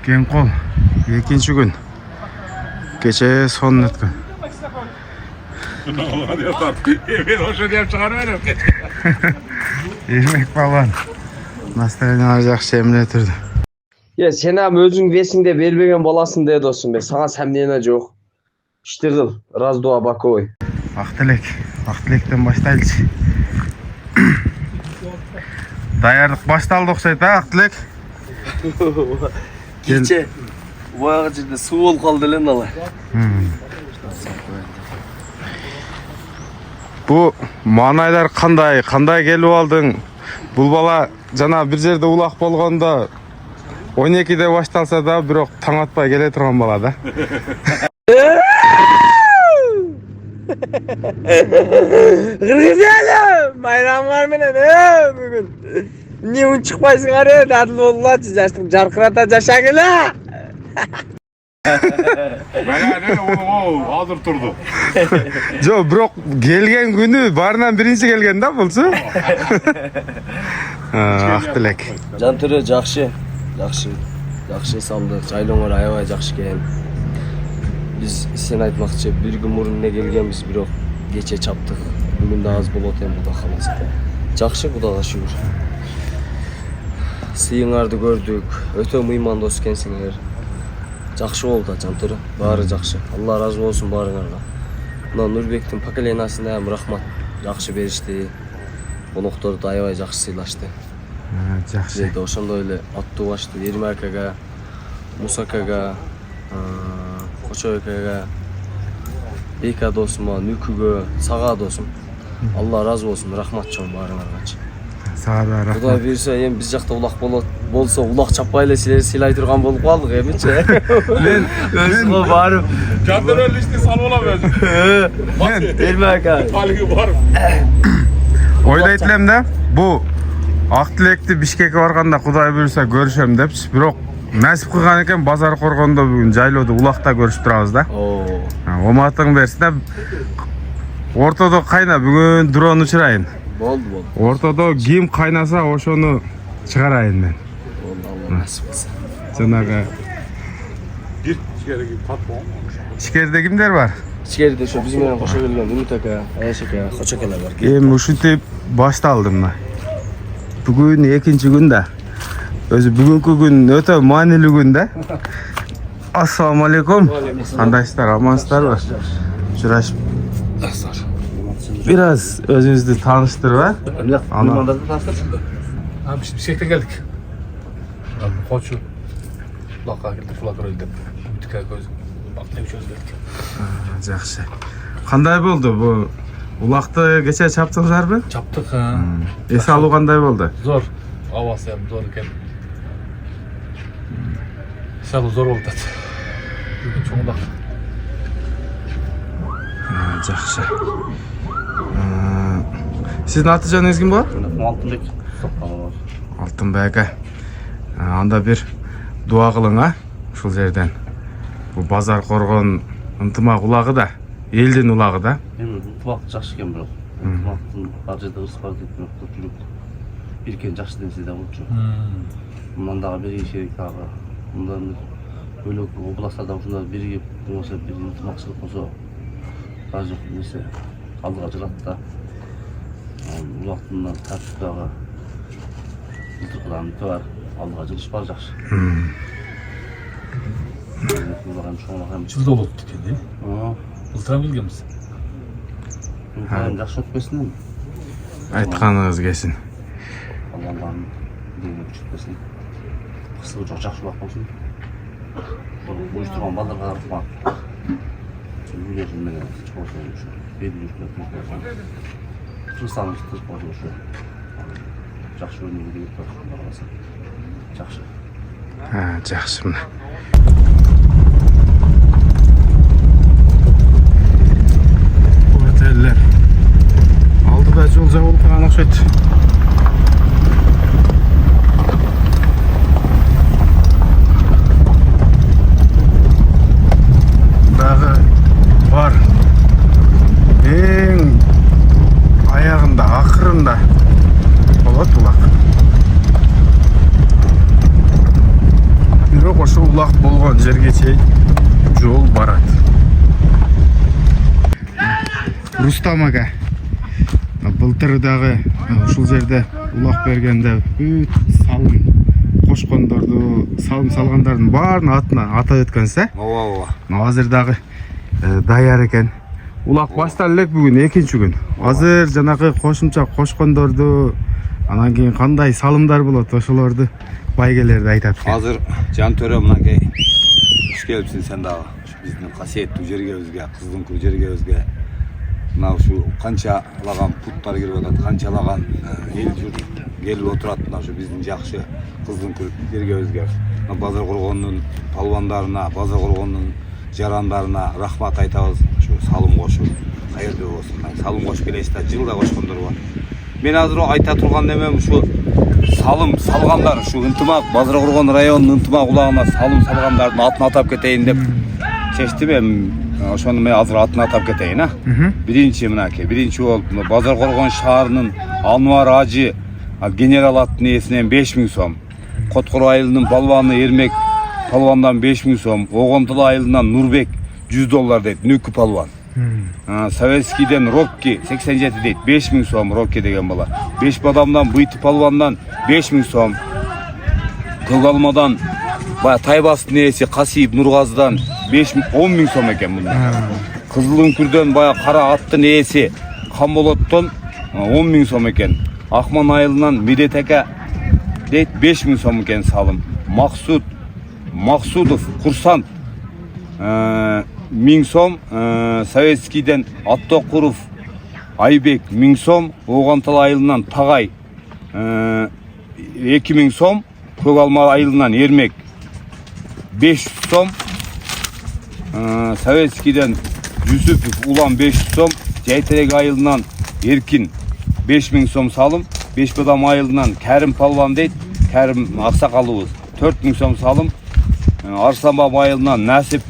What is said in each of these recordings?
Кен қол, екінші күн. Кеше сонын өткен. Мен ошо деп чыгарып берем. Ермек балан. Настроение жақсы емле тұрды. Сен өзің весіңде бербеген боласың де досым бе. Саңа сәмнена жоқ. Ішті қыл. Раздуа баковой. Ақтілектен баштайлычы. Даярдық башталды ұқсайды, Ақтілек? Кеше баяғы жерде су болып қалды елен ала. Бұл маңайлар қандай келіп алдың? Бұл бала жана бір жерде улақ болғанда 12-де башталса да, бірақ таң атпай келе тұрған бала да. Қырғызелі! Майрамlar менен бүгін. Не үн шықпайсың әрі, дәділ болғылады, жастың жарқырата жашағыла! Азыр тұрды. Жоқ, бірақ келген күні барынан бірінші келген да болсы? Ақтілек. Жан түрі жақшы салды, жайлоңыр аябай жақшы кен. Біз сен айтмақшы, бір күн мұрынына келгенбіз, бірақ кече чаптық. Бүгін да аз болот ем, Құда қаласа. Жақшы, Құдаға шүгір. Сыйыңарды көрдік, өте мыйман дос кенсіңер. Жақшы болды, жан түрі, бары жақшы. Алла разы болсын барыңарға. Мына Нұрбектің поколениясына рахмат, жақшы берішті. Қонақтарды аябай жақсы сыйлашты. Жақсы. Жерде ошондой эле аттуу башты Ермакага, Мусакага, Кочойкага, Бека досума, Нүкүгө, Сага досум. Алла разы болсын, рахмат чоң барыңаргачы. Сага да рахмат. Кудай буйрса, эми биз жакта улак болсо, улак чаппай эле силерди сыйлай турган болуп калдык эмичи. Мен өзүмө барып, Жандырөл ишти салып алам өзүм. мен Ермака. Алыгы барып. Ойлайт элем да, бу Ақтілекті Бишкекке барганда Кудай буйрса көрүшөм депчи, бирок насип кылган экен базар коргондо бүгүн жайлоодо улакта көрүшүп турабыз да. Оматың берсин да. Ортодо кайна бүгүн дрон учурайын. Болду. Ортодо ким кайнаса ошону чыгарайын мен. Болду, Алла насип кылсын. Жанагы Бир ичкериги патпон. ичкерде кимдер бар? Ичкерде ошо биз менен кошо келген Үмүт ака, Аяш ака, Кочокелер бар. Эми ушинтип башталды мына. Бүгүн экинчи күн да. Өзү бүгүнкү күн өтө маанилүү күн да. Ассаламу алейкум. Кандайсыздар, амансыздарбы? Учурашып бираз өзүңүздү тааныштырып, Мыймандарды таштыр. Biz Bişkek'ten geldik. Koçu. Kulak'a geldik, kulak'a öldük. Ümit'e göz. Baktım çöz geldik. Жакшы. Кандай болду бу? Улакты кече чаптыңыздарбы? Çaptık. Эс алуу кандай болду? Zor. Havası hem zor iken. Salı zor oldu. Bugün çoğunluk. Жакшы. Сиздин аты жаныңыз ким болот? Алтынбек. Алтынбек ака. Анда бир дуа кылың, ушул жерден. Бу базар коргон ынтымак улагы да, элдин улагы да. Эми улак жакшы экен бирок. Улактын бар жерде ырыс бар деп жүрүп. Биркен жакшы нерсе да болчу. Мындан дагы бир керек дагы. Мындан бөлөк областтарда ушундай биригип, болсо бир ынтымакчылык болсо, бажы нерсе алдыга жылат да. Улактын тартып дагы ынтыкдан бар, алдыга жылыш бар жакшы. Жылда oldu kendi. Былтырам келгенбиз. Жакшы өтпөсүн. Айтканыңыз келсин. Аллахтан дегени күчөтпөсүн. Кысылы жок жакшы убак болсун. Уюштурган балдарга рахмат. Үйлөрүн менен чоңсоо ушу. Белгилүү болсун. Тырсаңыз тырс болсун ушу. Жакшы өнүгүү керек болсун. Жакшы. Жакшы мына. Отеллер. Алдыда жол жабылып калган окшойт. Дагы бар. Эң аягында, акырында болот улак. Бирок ошол улак болгон жерге чейин жол барат. Рустам ага былтыр дагы ушул жерде улак бергенде бүт салым кошкондорду, салым салгандардын баарын атына атап өткөнсүз, Ооба. Азыр дагы даяр экен. Улак баштан элек бүгүн экинчи күн. Азыр жанагы кошумча кошкондорду, анан кийин кандай салымдар болот, ошолорду байгелерди айтат. Азыр Жан Төрө мынакей куш келипсиң сен дагы. Биздин касиеттүү жергебизге, Кыздыңкүл жергебизге. Мына ушу канчалаган путтар кирип атат, канчалаган эл журт келип отурат мына ушу биздин жакшы Кыздыңкүл жергебизге. Базар коргондун палвандарына, Базар коргондун жарандарына рахмат айтабыз. Ушу салым кошуп, кайырдуу болсун. Салым кошуп келесиз да, жылда кошкондор бар. Мен азыр айта турган немем ушу салым салгандар, ушу ынтымак Базар коргон районунун ынтымак улагына салым салгандардын атын атап кетейин деп чечтим. Эми ошону мен азыр атын атап кетейин, а. Биринчи мынакей, биринчи болуп Базар коргон шаарынын Анвар Ажы генерал аттын ээсинен 5000 сом. Коткор айылынын балбаны Эрмек палвандан 5000 сом. Огонтол айылынан Нурбек $100 дейт, Нүкү палван. Советскийден Рокки 87 дейт, 5000 сом Рокки деген бала. Беш бадамдан Быйты палвандан 5000 сом. Көгалмадан Тайбастын ээси Касиев Нургазыдан 10.000 сом экен мында. Кызылөңкүрдөн кара аттын ээси Камболоттон 10.000 сом экен. Акман айылынан Медет ака дейт 5.000 сом экен салым. Максудов Курсант 1000 сом. Советскийден Аттокуров Айбек 1000 сом. Огонтол айылынан Тагай 2000 сом. Көгалма айылынан Эрмек 500 сом. Советскийден Жүсүпов Улан 500 сом. Жайтерек айылынан Эркин 5000 сом салым. Бешбадам айылынан Кәрим палван дейт, Кәрим аксакалыбыз 4000 сом салым. Арсланбаб айылынан Насип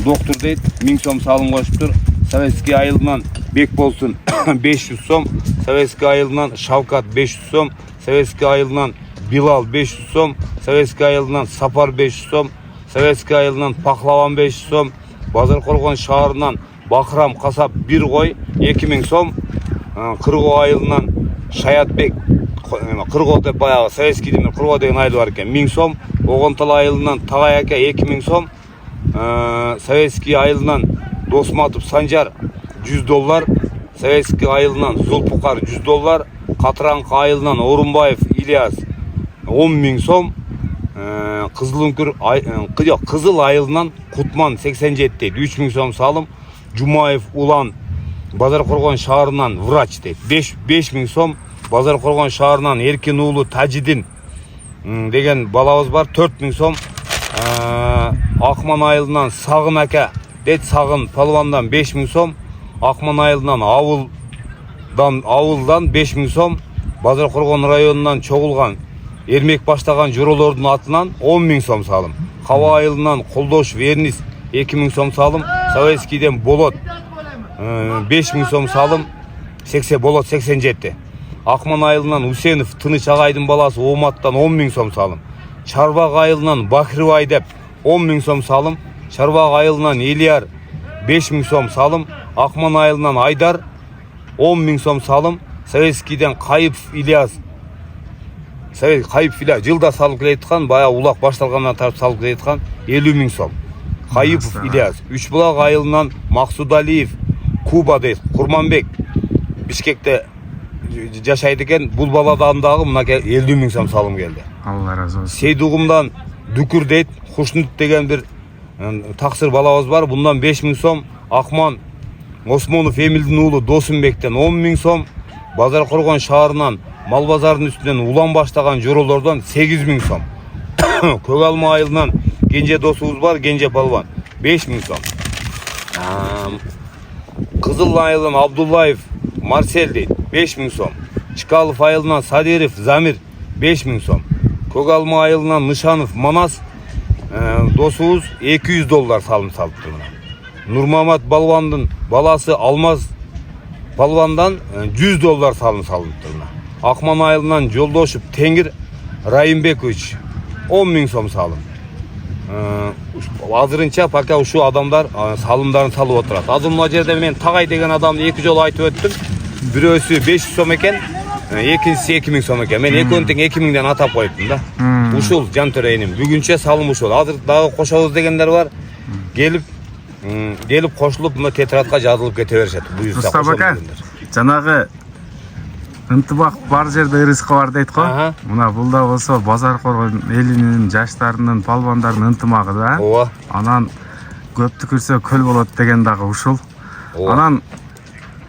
доктор дейт, 1000 сом салым кошуптур. Советский айылынан Бекболсун 500 сом. Советский айылынан Шавкат 500 сом. Советский айылынан Билал 500 сом. Советский айылынан Сапар 500 сом. Советский айылынан Пахлаван 500 сом. Базар коргон шаарынан Бахрам Касап 1 кой 2000 сом. Кыргоо айылынан Шаятбек Кыргоо деп баягы Советскийден Кыргоо деген айыл бар экен, 1000 сом. Огонтол айылынан Тагай ака 2000 сом. Советский айылынан Досматов Санжар $100. Советский айылынан Зулпукар $100. Катыранкы айылынан Орунбаев Ильяс 10.000 сом. Кызыл айылынан Кутман 87 дейт, 3000 сом салым. Жумаев Улан Базар коргон шаарынан врач дейт, 5000 сом. Базар коргон шаарынан Эркин уулу Тажидин деген балабыз бар, 4000 сом. Акман айылынан Сагын ака дейт, Сагын палвандан 5000 сом. Акман айылынан Авылдан 5000 сом. Базар коргон районунан чогулган Эрмек баштаган жоролордун атынан 10.000 сом салым. Каба айылынан Колдошев Эрнис 2000 сом салым. Советскийден Болот 5000 сом салым. Болот 87. Акман айылынан Усенов Тыныч агайдын баласы Оматтан 10.000 сом салым. Чарбак айылынан Бахрыбай деп 10.000 сом салым. Чарбак айылынан Элияр 5000 сом салым. Акман айылынан Айдар 10.000 сом салым. Советскийден Кайыпов Ильяс жылда салып келеткан, бая улак башталгандан тартып салып келеткан 50.000 сом. Кайыпов Ильяс. Үчбулак айылынан Максудалиев Куба дейт, Курманбек Бишкекте жашайт экен. Бул баладан дагы мына 50.000 сом салым келди. Алла разы болсун. Сейдугумдан Дүкүр дейт, Хушнут деген бир таксыр балабыз бар. Bundan 5000 сом. Акман Осмонов Эмилдин уулу Досунбектен 10.000 сом. Базар коргон шаарынан Мал базарынын үстүнөн улан баштаган жоролордон 8000 сом. Көгалма айылынан Кенже досубуз бар, Кенже палван 5000 сом. Кызыл айылынан Абдуллаев Марсель дейт, 5000 сом. Чкалов айылынан Садиров Замир 5000 сом. Көгалма айылынан Нышанов Манас досубуз $200 салым салыптыр. Нурмамат Балвандын баласы Алмаз Балвандан $100 салым салыптыр. Акман айылынан Жолдошев Теңир Райымбекович 10.000 сом салым. азырынча пока ушул адамдар салымдарын салып отурат. Азыр мына жерде мен Тагай деген адамды 2 жолу айтып өттүм. Бирөөсү 500 сом экен, экинчиси 2000 сом экен. Мен экөөнү тең 2000ден атап коюптум да. Ушул Жантөрейним. Бүгүнчө салым ушул. Азыр дагы кошобуз дегендер бар. Келип кошулуп мына тетрадка жазылып кете беришет. Буюрса Рустам ака, жанагы ынтымак бар жерде рызкы бар дейт го. Мына бул да болсо базар коргон элинин, жаштарынын, палбандардын ынтымагы да. Ооба. Анан көптү кирсе көл болот деген дагы ушул. Анан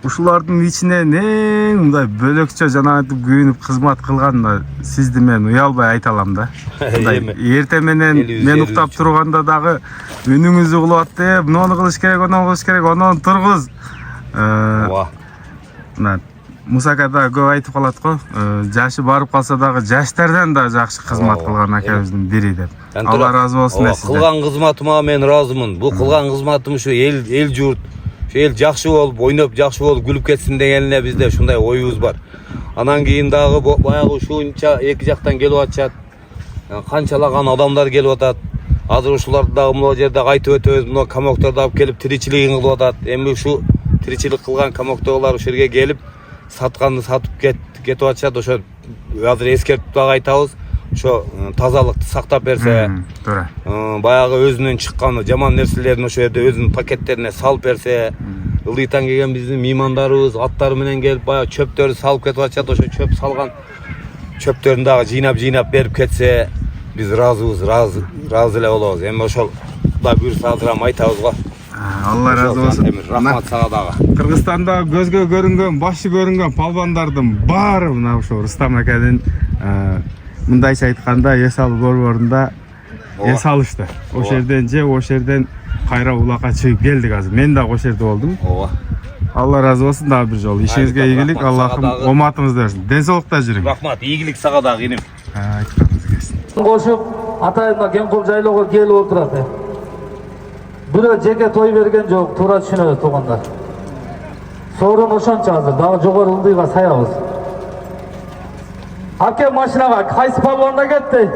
ушулардын ичинен эң мындай бөлөкчө жанагынтип күйүнүп кызмат кылган да сизди мен уялбай айта алам да. Эртең менен мен уктап турганда дагы үнүңүз угулуп атты. Муну кылыш керек, ону кылыш керек, онон тургуз. Ооба. Мына Мусака да көп айтып калат го. Жашы барып калса дагы жаштардан да жакшы кызмат кылган акабыздын бири деп. Алла разы болсун сизден. Кылган кызматыма мен ыраазымын. Бул кылган кызматым ушу эл журт, эл жакшы болуп, ойноп жакшы болуп күлүп кетсин дегенине бизде ушундай оюбуз бар. Анан кийин дагы баягы ушунча эки жактан келип атышат. Канчалаган адамдар келип атат. Азыр ушуларды дагы мына жерде айтып өтөбүз. Мына комокторду алып келип тиричилигин кылып атат. Эми ушу тиричилик кылган комоктогулар ушул жерге келип сатканды сатып кетип атышат. Ошо азыр эскертип дагы айтабыз. Ошо тазалыкты сактап берсе, туура. Баягы өзүнөн чыккан жаман нерселерин ошо жерде өзүнүн пакеттерине салып берсе, ылдыйтан келген биздин меймандарыбыз аттары менен келип баягы чөптөрдү салып кетип атышат. Ошо чөп салган чөптөрүн дагы жыйнап берип кетсе, биз разыбыз, разы эле болобуз. Эми ошол да буюрса азыр ham айтабыз го. Алла разы болсун. Рахмат сага дагы. Кыргызстанда көзгө көрүнгөн, башы көрүнгөн палбандардын баары мына ошо Рустам аканын мындайча айтканда эс алуу борборунда эс алышты. Ошол жерден ошол жерден кайра улакка чыгып келдик азыр. Мен дагы ошол жерде болдум. Ооба. Алла разы болсун дагы бир жолу. Ишиңизге ийгилик, Аллахым оматыңызды берсин. Ден соолукта жүрүң. Рахмат, ийгилик сага дагы иним. Айтканыңыз келсин. Кошуп атайына Кеңкул жайлоого келип отурат. Бирөө жеке той берген жок, туура түшүнөбүз туугандар. Сорун ошончо азыр дагы жогору ылдыйга саябыз. Аке машинага кайсы палванда кетти?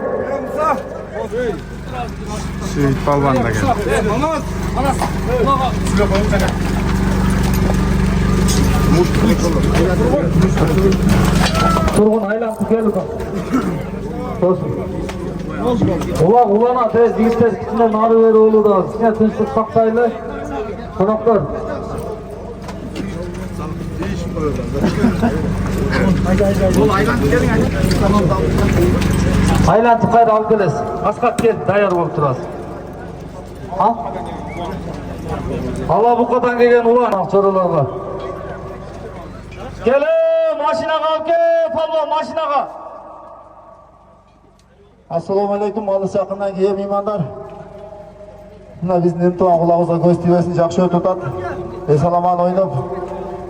Шүйт палванда келди. Тургун айланып келди. Улана тез жигиттер кичине нары бери болууда. Кичине тынчтык сактайлы. Коноктор. Айлантып кайра алып келесиз. Аскат кел, даяр болуп турасыз. Ала букадан келген улан чоролорго. Келе, машинага алып кел, палван машинага. Assalomu alaykum, Malik yaqindan kelgan mehmonlar. Mana bizning imtihon quloqimizga ko'z tiyversin, yaxshi o'tib o'tadi. Esaloman o'ynab,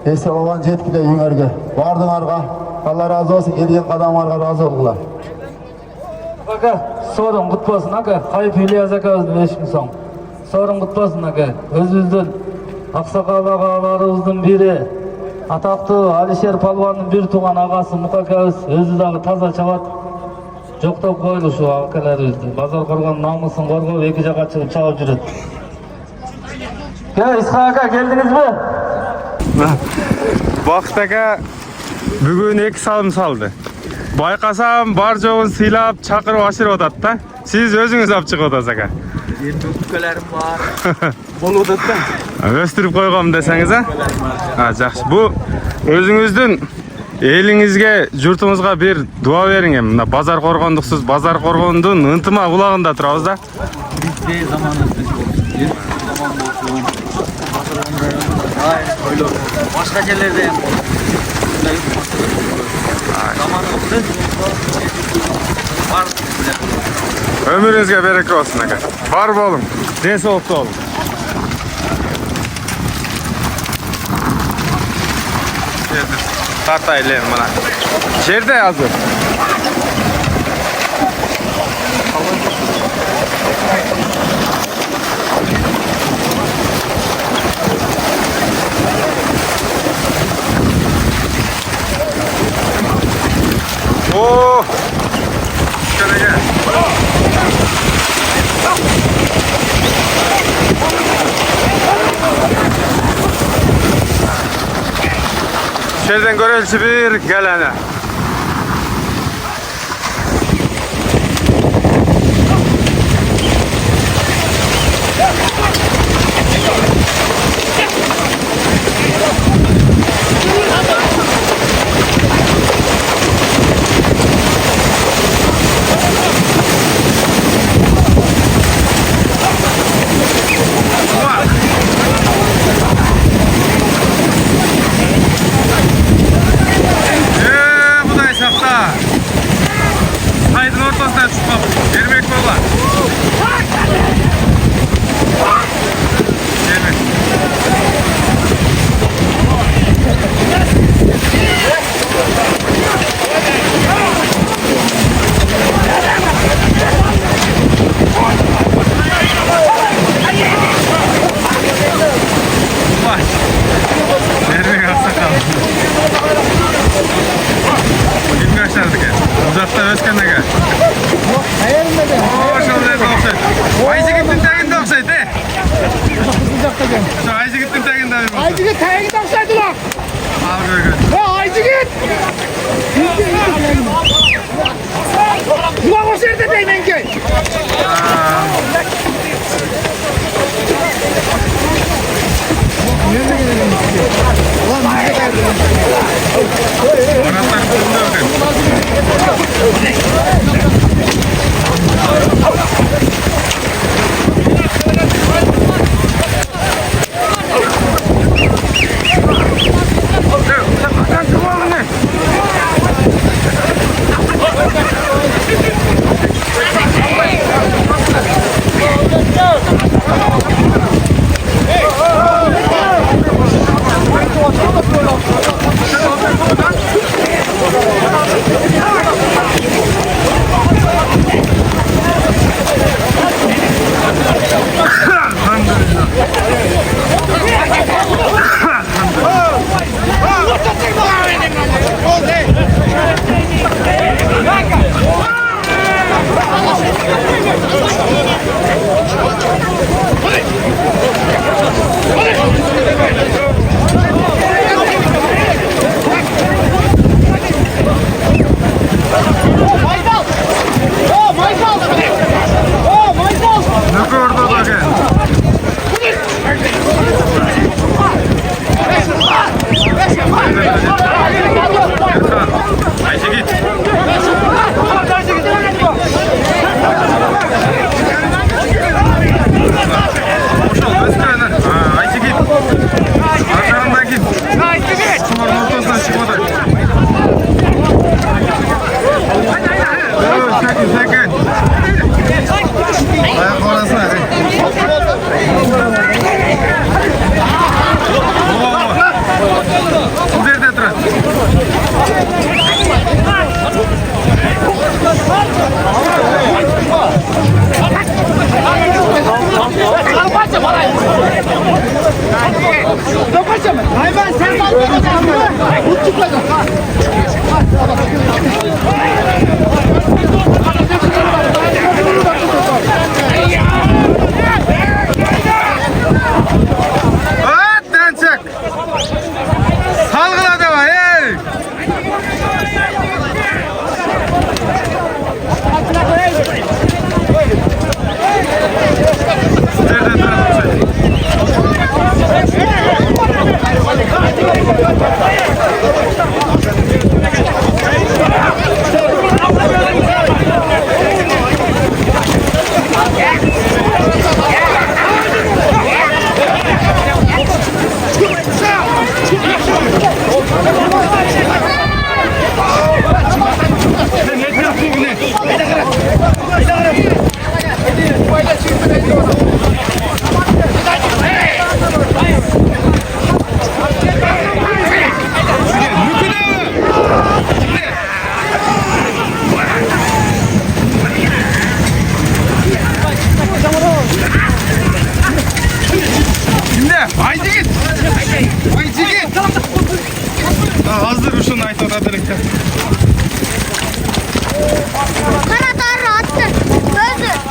esaloman jetkida yungarga. Bordinglarga Allah razı olsun, kelgan qadamlarga razı bo'linglar. Aka, sorun qutbolsun aka. Qayıp İlyas akabızdan 5 kun so'ng. Sorun qutbolsun aka. O'zimizdan aqsoqol ağalarımızdan biri, ataqlı Alisher Palvanın bir tuğan ağası Mukakabız özü dagı taza çabat. Жоқтап қойды шу акаларыбызды. Базар коргон намысын коргоп эки жакка чыгып чабып жүрөт. Исхак ака келдиңизби? Бакыт ака бүгүн 2 салым салды. Байкасам бар жогун сыйлап, чакырып ашырып атат да. Сиз өзүңүз алып чыгып атасыз ака. Endi öpkelerim var. Bolub attan. Өстүрүп койгом десеңиз жакшы. Бу өзүңүздүн элиңизге, журтуңузга бир дуа бериң эми. Мына базар коргондуксуз, базар коргондун ынтыма булагында турабыз да. Bizde zamanımızda zaman bolsun. Başka yerlerde hem zamanımızda var. Ömürüңүзгө береке болсун ака. Бар болуң. Ден соолукта болуң. Тартайлы мына. Жерде азыр. О! Şöyle gel. Şerden görelçi bir gelene. Bu da hesapta. Saydın ortasından çıkmam. Gelmek baba. Gelmek. Vay. Gelmek aksakal. Kim kaçardık ya? Uzakta Özkan'da gel. Hoş olduk olsaydı. Ayıcı gittin tegin de olsaydı. Şu ayıcı gittin tegin de olsaydı. Aycı git, tayını taksaydı lan. Al gör gör. Ya aycı git. Ulan o sırada değmen ki. Anahtar kutumda bakın. Ne gördü bakın. Ayşe git. Hoş ol Özkan. Ayşe git. Arkadan git. Kumarın ortasından çıkmadı. Sakın. Ayak orası hadi. Nerede dur? Hayvan sen bakmayacaksın. Uçuklayacaksın. Ötten çık. Salgıla deva hey. Nerede durun?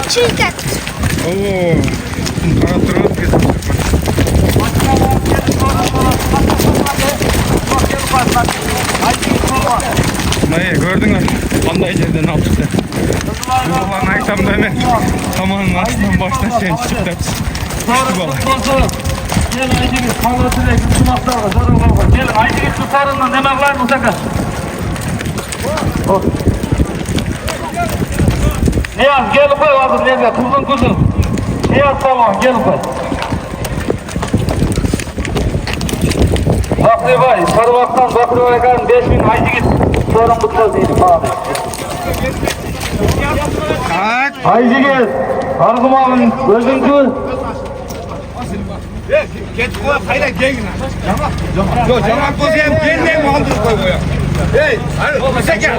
Şirket. Oo. Kanatlarını getirdik. Qanday yerden aldık da. Ulan aytam da hemen kamanın altından başta sen çıkıp da düştü bala. Gel Aydıgül, kalması ve tutmaklarla zorun kalma. Gel Aydıgül tutarından demek var mı sakın? Niyaz gel koy vardır Niyaz'a, kuzun. Niyaz tamam gel koy. Bakri Bay, Sarıbak'tan Bakri Bay'dan 5000 Aydıgül sorun tutmaz değilim abi. Aydıgül, Arzumağ'ın özünkü. Geç koy, hayır gelin. Yok, cevap koyayım, gelmeyeyim mi aldın koy koya. Hey, hadi, sen gel.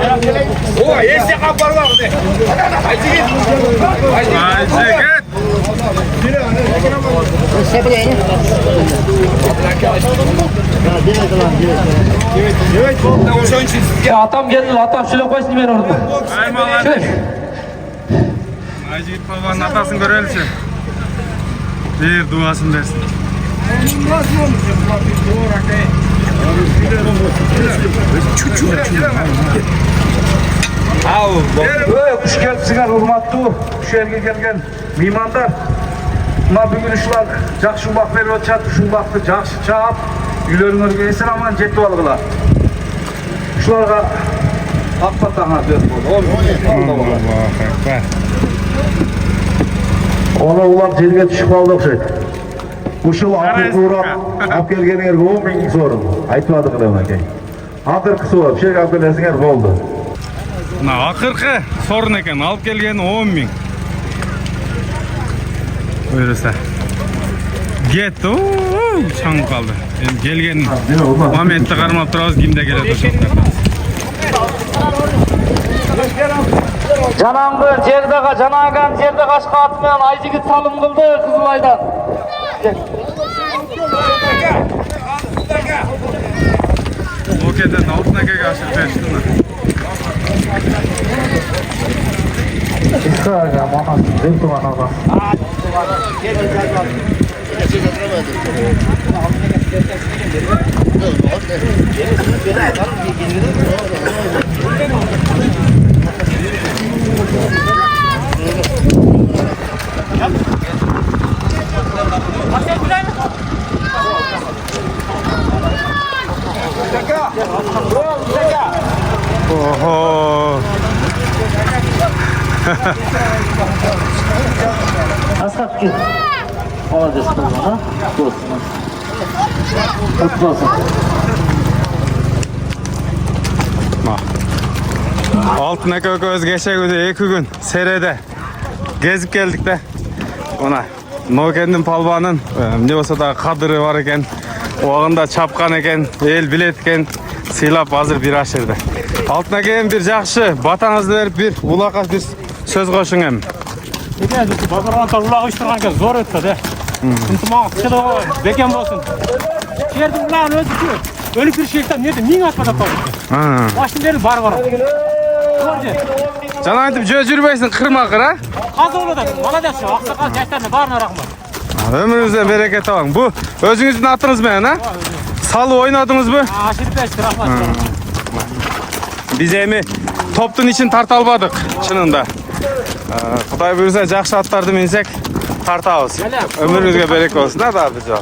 Oha, yese kapar var de. Haydi git. Haydi git. Evet, o son için. Ya atam geldi, atam şöyle koysun beni orada. Aymalar. Şöyle. Aycı git babanın atasını görelim sen. Bir duasını dersin. Kuş kelpsiler hurmatlı, kuş yerge gelgen mimandar. Buna bugün uşular жақсы жұмбақ беріп отыр, жұмбақты жақсы чаап, үйлеріңерге есен аман жетіп алғыла. Ушуларга ақ батаңа беріп Оны улар жерге түшіп қалды ұқсайды. Ушул ақырғы урап алып келгеніңерге 10 000 сорын. Айтпадық қылып екен. Ақырқысы бар, бір жерге алып келесіңер болды. Мына ақырқы сорын екен, алып келгені 10 000. Buyursa. Get, çang kaldı. Yani gelgen momentde qarmap turabız, kimde keledi uşaqlar. Janangı jerdege janagan jerde kaşka atı menen Ayjigit salım kıldı Kızılaydan. Lokeden altına aşıp veriştiler. İskaga manas zeytuvan aga. Oho. Askat git. Молодец, ha? Dostum. Kutlu olsun. Altına kököz geçe güde 2 gün serede gezip geldik de ona Nokendin palvanın ne olsa da kadırı var eken oğında çapkan eken el bilet eken silap hazır bir aşırdı. Altına gelin bir жақсы батаңызды беріп bir ulaqas bir söz koşun hem. Bazarlantar ulağı iştirgan kez zor ötse de. İntimağı kıçıda beken bolsun. Şerdim ulağın özü şu. Ölük bir şeyden neydi? Min atmada koydu. Başın deri var. Cana aytıp jö жүрбейсің kırma kıra. Az oğlu da молодец şu. Aksakal yaşlarına barına rahmat. Ömrünüzde bereket alın. Bu özünüzün atınız mı ha? Salı oynadınız mı? Aşırı beşti rahmat. Biz emi toптun için tartalbadık şınında. Құдай бұйырса жақсы аттарды мінсек тартабыз. Өміріңізге берек болсын, да абыз жоқ.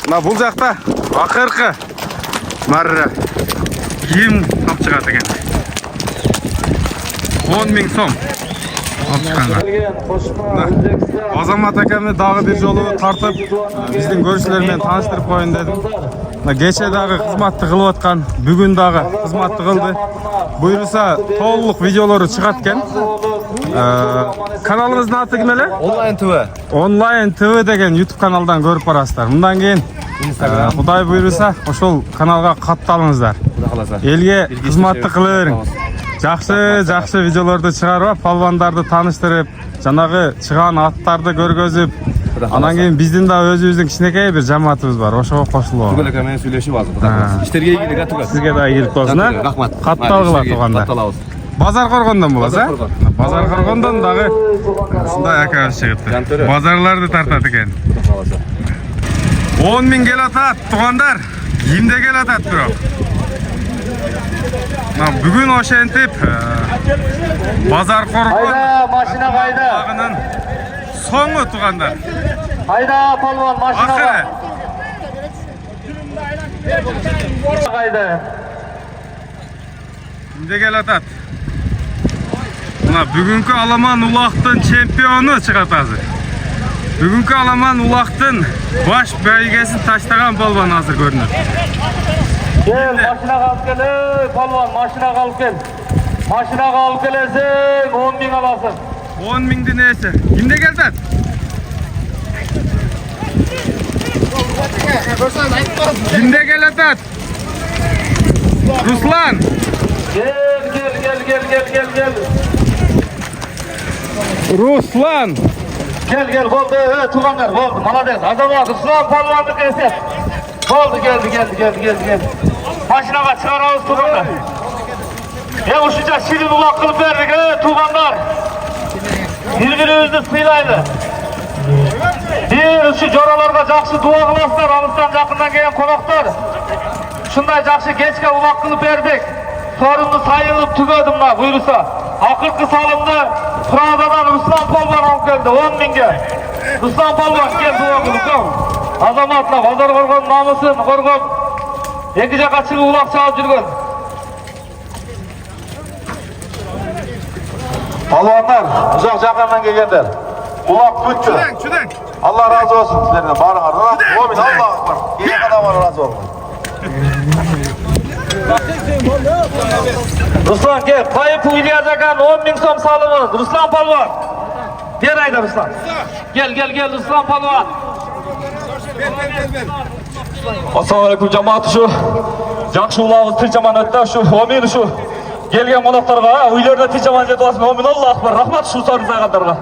Мына бұл жақта ақырқы марра киім алып шығады екен. 10 000 сом алып шыққанға. Азамат әкемді дағы бір жолы тартып, біздің көршілермен таныстырып қойын дедім. Кеше дағы қызматты қылып отқан, бүгін дағы қызматты қылды. Бұйырса толық видеолары шығады екен. Kanalımızın adı kim ele? Online TV. Online TV деген YouTube kanaldan görüp barasыздар. Мындан кейін Құдай бұйырса ошол каналға катталыңыздар. Элге кызматты кыла бериң. Жақсы видеоларды чыгарып, палвандарды таныштырып, жанагы чыган аттарды көргөзүп, анан кейін биздин да өзүбүздүн кичинекей бир жамаатыбыз бар. Ошого кошулуу. Түгел экенмен сүйлөшүп азыр. Иштерге ийгилик түгел. Сизге да ийгилик болсун, а? Рахмат. Катталгыла турганда. Базар Коргондон боласыз, а? Базар Коргондон дагы ушундай акабыз чыгыптыр. Базарларды тартат экен. 10 000 кел атат, тугандар. Кимде кел атат бирок. Бүгүн ошентип Bazar Korgon Hayda maşina hayda. ulağının soňu tugandar. Hayda palvan maşina Ahire. var. Hayda. Şimdi gel atat. Buna bugünkü Alaman ulaqtın çempionu çıkat hazır. Bugünkü Alaman ulaqtın baş bölgesini taştagan balban hazır görünür. Gel maşina kalıp gel ey palvan maşina kalıp gel. Maşina kalıp gelesin 10.000 alasın. 10.000'di neyse. Şimdi gel tat. Şimdi gel atat. Ruslan. Gel. Ruslan. Gel oldu evet tuğanlar oldu malades azamat Ruslan palvanlık eset. Oldu geldi. Maşinaga çıkarağız tuğanlar. Uçacak şirin ulak kılıp verdik tuğanlar. Birbirimizni sıylaydı. Bir şu joralarga jakşı dua kılaslar alıstan jakından gelen konaklar. Şunday jakşı geçke ulak kılıp verdik. Sorumlu sayılıp tügedim la buyursa. Akırkı salımdı. Prada'dan Ruslan Palvan alıp geldi 10.000'ge. Ruslan Palvan gel dua kılıp. Azamatla Bazar Korgon namusun korgon. Ekice kaçılı ulak çalıp жүрген. Palvanlar, uzak jakından gelgenler. Ulak bütçü. Çüden. Allah razı olsun sizlerden. Barыңardan. Mumin Allah akbar. Gelen adamlar razı olsun. Ruslan gel kayıp uylayacakan 10.000 so'm salımız. Ruslan Palvan. Ver ayda Ruslan. Gel Ruslan Palvan. Assalamu alaikum cemaat şu jakşı ulağımız tinçaman öttü şu omin şu gelgen konaklarga uylarda tinçaman jetip atmasın omin Allah akbar rahmat şu sarısaganlarga.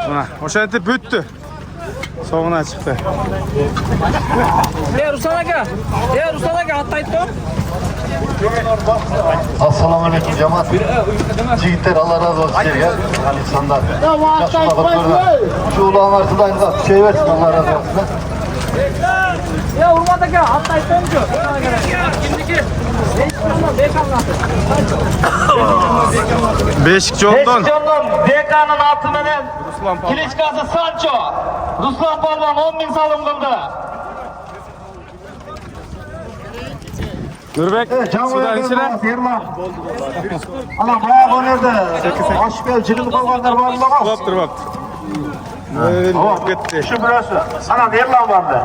Buna oşenti büttü. Soğuna çıktı. Ruslan aka attaydı. Assalamu alaikum cemaat. Jigitler Allah razı olsun sizlerge. İnsanlar. Yaşlı bakıp şu ulağın arasında şey versin Allah razı olsun. Ya Urmat aka attaydı mı? Beşik Joldan. Beşiktaş'ın DK'nın altı menen Kiliçkası Sancho. Ruslan Palvan 10.000 salım kıldı. Nurbek sudan içine. Ana bayağı bu nerede? Aşık el cilin kalganlar var mı? Baptır. Gitti. Şu burası. Anam Erlan vardı.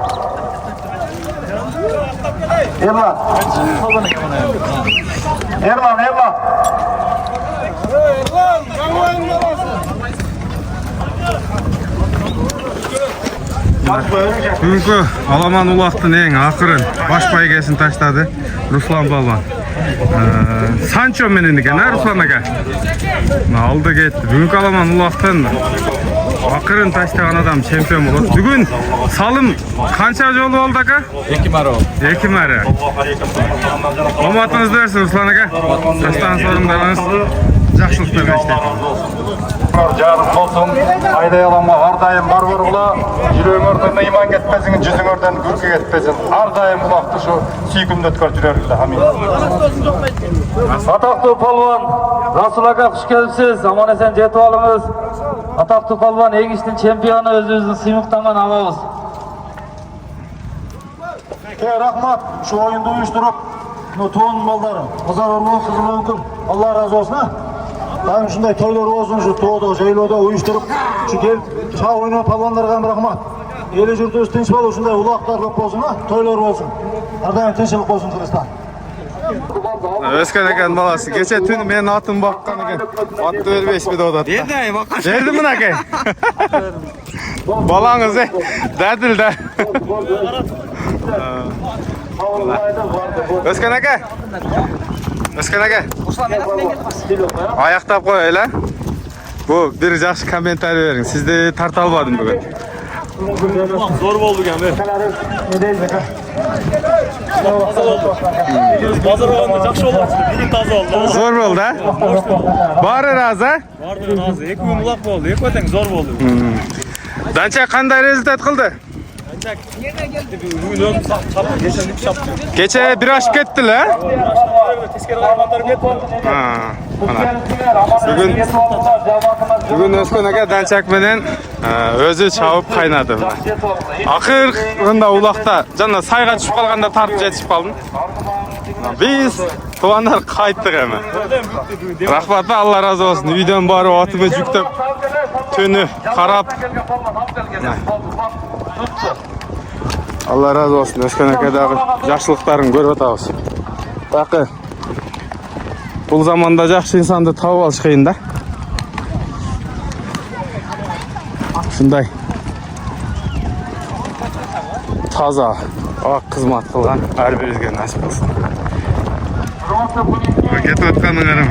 Erlan. Bugünkü Alaman ulaqtın en akırın baş baygesini taşladı Ruslan Balvan. Sancho menen eken ha Ruslan aka. Aldı gitti. Bugünkü Alaman ulaqtın akırın taşlagan adam çempion bolot. Bugün salım kança jolu oldu aka? 2 mara oldu. 2 mara. Omatınızды versin Ruslan aka. Taşlagan sorumlarınız жақсылықтар geçti. Жарым болсын, айдай аламға ардайым бар бұрғыла, жүрөңөрден иман кетпесін, жүзіңөрден күркі кетпесін. Ардайым бұлақты şu сүйкімді өткөр жүрерілді. Амин. Атақты Palvan, Rasul aka hoş gelipsiz. Aman esen jetip alыңыз. Атақты Palvan, Egiş'tin çempiyonu özünüzün sıymıştangan alabız. Rahmat, şu oyunda uyuşturup, tuğun malları, Bazar Korgon, Kızılöңкүм, Allah razı olsun ha. Daim şunday toylar olsun, şu toğda, jayloda uyuşturup, şu gelip çağ oynayan palvanlarga rahmat. Eli jurtubuz tinç bolup, şunday ulaqlar көп bolsun ha, toylar olsun. Ardayım tinçlik bolsun Kırgızstan. Özkan ekan balası. Geçe tün men atım bakkan eken. Atты verbeş bir de odatda. Nerede bakın? Verdi mi nakay? Balağınız derdil de. Özkan aka. Ayaktap koy öyle. Bu bir жақсы komentar verin. Sizde tarta almadım bugün. Zor oldu yani. Bazar olanda jakşı oldu. Bilik taze oldu. Zor oldu ha? Bari razı ha? Vardı razı. 2 gün ulak oldu. Ekoten zor oldu. Dança qanday rezultat qildi? Kecha bir aşık ettiler. Ha. Bugün Özkan aka Dançak menen özü çabıp kaynadı. Akırında ulakta jana sayga düşüp kalganda tartıp жетişip kaldым. Biz tuğanlar kayttık hemen. Rahmatlı Allah razı olsun. Videonun bari atımı yüktep tünü karap. Allah razı olsun. Özkan akadagi жақсылықтарын көріп атабыз. Bakın. Bu zamanda жақсы insanды taup alış kıyın da. Şunday. Taza, ak қызмат kılgan her birizge nasip olsun. Кетіп atkanın arım.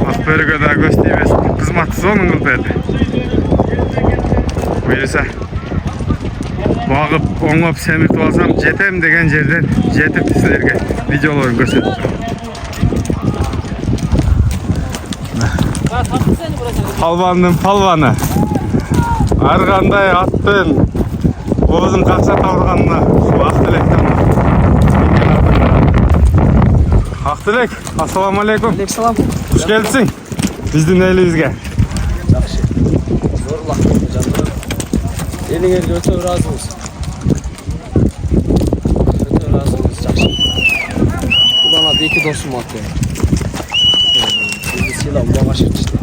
Akbörüge daha gösteybesin. Қызматы соның kıl berdi. Buyursa. Bağıp, oңop, semirtip alsam jetem degen жерден жетip sizlerge videolarını gösterip Palvanın palvanı. Argандай attın. Oğuzun kaksa tavırganına. Şu Aktilek'ten. Aktilek, assalamu alaikum. Aleykümselam. Hoş geldin. Bizden elimizge. Жақсы. Зорлақ жандар. Еліңерге өте разымыз. Өте разымыз, жақсы. Бұл ана екі досым аты. Бізді сыйлап ұлаға шертішті.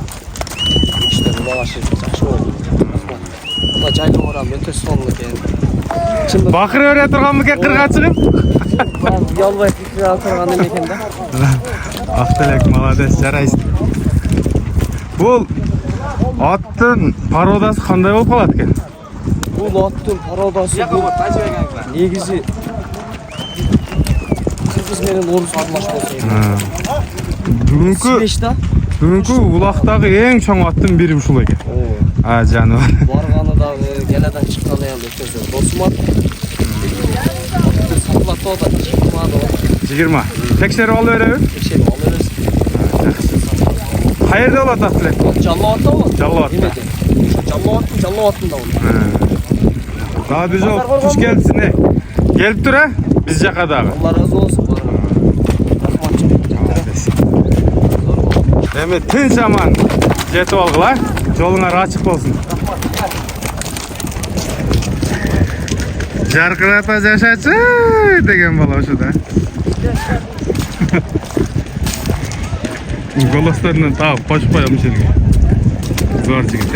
İşte ұлаға шертті, жақсы болды. Бұла жайлы орам, өте соңғы екен. Bakır öyle turgan mı ki kırga çıkıp? Ұялбай fikir атырған екен да. Aktilek, молодец, жарайсың. Бұл аттың пародасы қандай болып қалады екен? Бұл аттың пародасы бұл негізі қырғыз менен орыс аралаш болса Бүгінгі улақтағы ең чоң аттың бірі ушул екен. Жануар. Барғаны да геладан шыққаны енді өте зор. Досым ат. Сатылатты одан 20. 20. Тексеріп алып беремін. Тексеріп алып бересің. Қайерде болады Акtilek? Жаллауатта болады. Жаллауатта. Жаллауаттың да болады. Daha bir жол туш келдісін. Келіп тұр, біз жақадағы. Allah razı olsun. Demek tinç aman жетіп алғыла. Жолыңар açık болсын. Жарқырата жашачы деген бала ошуда. Голостарынан тауып қошып қоямын жерге. Зор жігіт.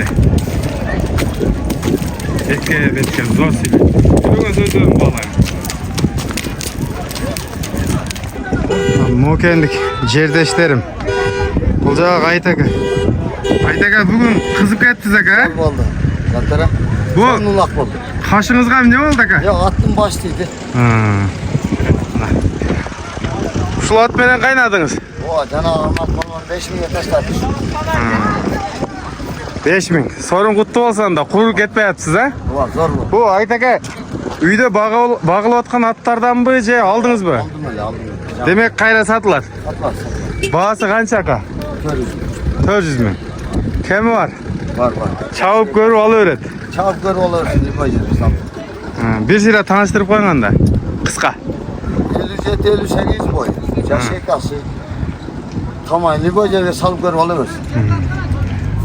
Бетке бетке зор сөйлейді. Бүгін сөздерім балайым. Мокендік жердештерім. Бұл жағы Айтака. Айтака бүгін қызып кеттіз ака. Oldu. Kantara. Bu Sonulak oldu. kaşınızga ne oldu aка? Ya attım başlıydı. Uşul at menen kaynadınız. O canağım atmadan 5.000'ye taşladı. 5000. Sorun kutlu olsan da kuru ketpey atsız ha? Ulan zor bu. Bu Айтака үйde bağılıp atkan atlardan mı je aldınız mı? Aldım öyle aldım. Demek kayra satılar. Atlar. Bağısı kança aka? 400 mü? Kemi var? Var. Çabuk görüp alıveret. Çabuk gör olur şimdi koyacağız. Bir sıra tanıştırıp koygan da. Kıska. 57-58 boy. Yaşayı kalsı. Tamam ligoca ve salıp gör olur.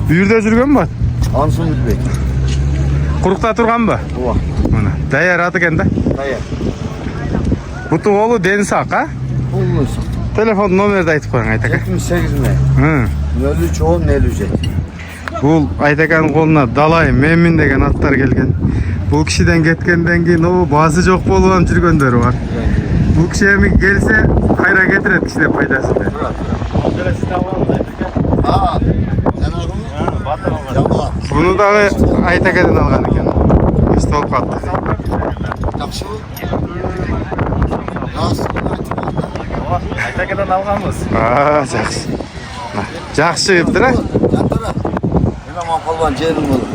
Büyürde жүрген mü? Ansın Gülbek. Kurukta turgan mı? Uva. Dayar atı kende. Dayı. Butu oğlu Deniz Aka. Bulmuşsun. Telefon nomeri de aytıp koyun Айтака. 78 mi? Hı. 53 10 57. Бұл Айтаканын қолына Далай, Мемин деген аттар келген. Бұл кишиден кеткенден кейін о басы жоқ болуп жүргөндөрү бар. Бұл киши эми келсе кайра кетирет кишиде пайдасы. Aa. Canağım. Bunu da Айтакадан алган экен. Эч толуп калды. Жақсы. Nasıl? Айтакадан алганбыз. Жакшы. Жакшы кептир а? Jantara. Hemen palvan jerim olur.